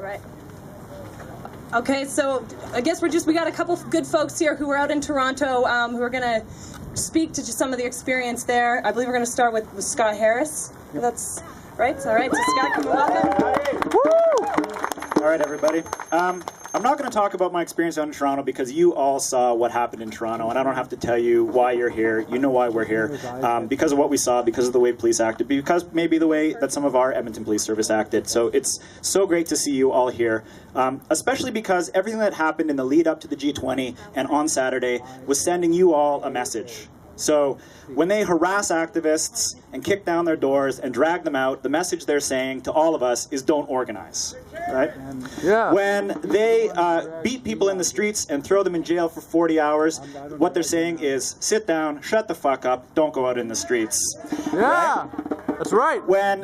right. Okay, so I guess we got a couple good folks here who were out in Toronto who are going to speak to just some of the experience there. I believe we're going to start with Scott Harris. That's right. All right, so Scott, come and welcome. Woo! All right, everybody. I'm not going to talk about my experience out in Toronto because you all saw what happened in Toronto, and I don't have to tell you why you're here. You know why we're here. Because of what we saw, because of the way police acted, because maybe the way that some of our Edmonton Police Service acted. So it's so great to see you all here, especially because everything that happened in the lead up to the G20 and on Saturday was sending you all a message. So when they harass activists and kick down their doors and drag them out, the message they're saying to all of us is don't organize, right? Yeah. When they beat people in the streets and throw them in jail for 40 hours, what they're saying is sit down, shut the fuck up, don't go out in the streets. Yeah, right? That's right. When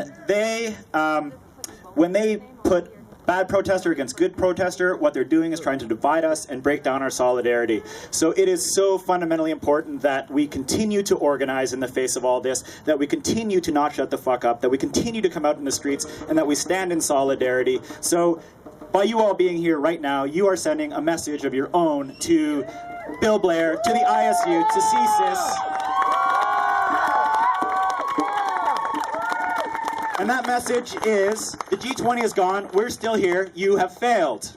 they put bad protester against good protester, what they're doing is trying to divide us and break down our solidarity. So it is so fundamentally important that we continue to organize in the face of all this, that we continue to not shut the fuck up, that we continue to come out in the streets, and that we stand in solidarity. So by you all being here right now, you are sending a message of your own to Bill Blair, to the ISU, to CSIS. And that message is, the G20 is gone, we're still here, you have failed.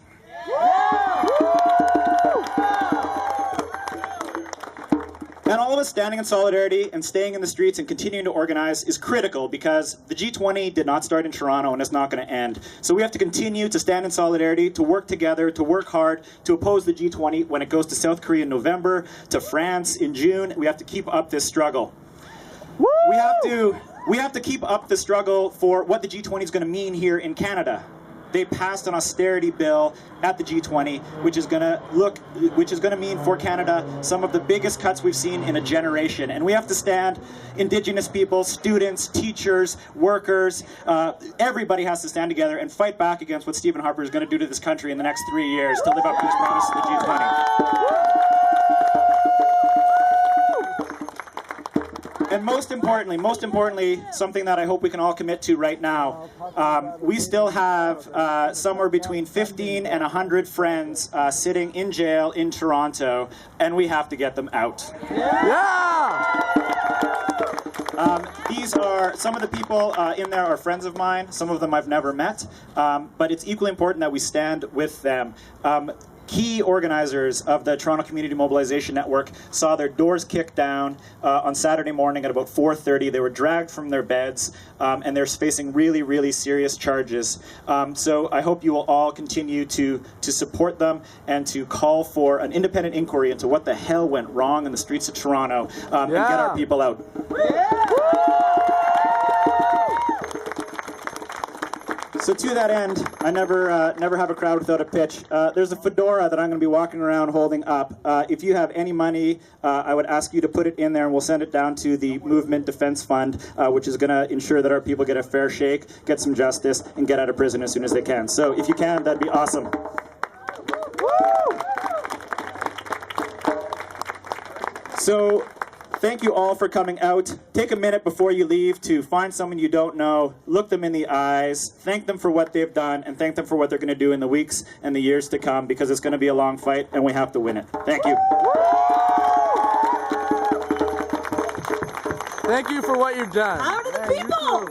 And all of us standing in solidarity and staying in the streets and continuing to organize is critical because the G20 did not start in Toronto and it's not going to end. So we have to continue to stand in solidarity, to work together, to work hard, to oppose the G20 when it goes to South Korea in November, to France in June. We have to keep up this struggle. We have to keep up the struggle for what the G20 is going to mean here in Canada. They passed an austerity bill at the G20, which is going to mean for Canada some of the biggest cuts we've seen in a generation. And we have to stand, Indigenous people, students, teachers, workers, everybody has to stand together and fight back against what Stephen Harper is going to do to this country in the next 3 years to live up to his promise to the G20. And most importantly, something that I hope we can all commit to right now, we still have somewhere between 15 and 100 friends sitting in jail in Toronto, and we have to get them out. Yeah! These are, some of the people in there are friends of mine, some of them I've never met, but it's equally important that we stand with them. Key organizers of the Toronto Community Mobilization Network saw their doors kicked down on Saturday morning at about 4:30. They were dragged from their beds, and they're facing really, really serious charges. So I hope you will all continue to support them and to call for an independent inquiry into what the hell went wrong in the streets of Toronto and get our people out. So to that end, I never have a crowd without a pitch. There's a fedora that I'm going to be walking around holding up. If you have any money, I would ask you to put it in there and we'll send it down to the Movement Defense Fund, which is going to ensure that our people get a fair shake, get some justice, and get out of prison as soon as they can. So if you can, that'd be awesome. So thank you all for coming out. Take a minute before you leave to find someone you don't know, look them in the eyes, thank them for what they've done, and thank them for what they're going to do in the weeks and the years to come, because it's going to be a long fight and we have to win it. Thank you. Thank you for what you've done. Out to the people!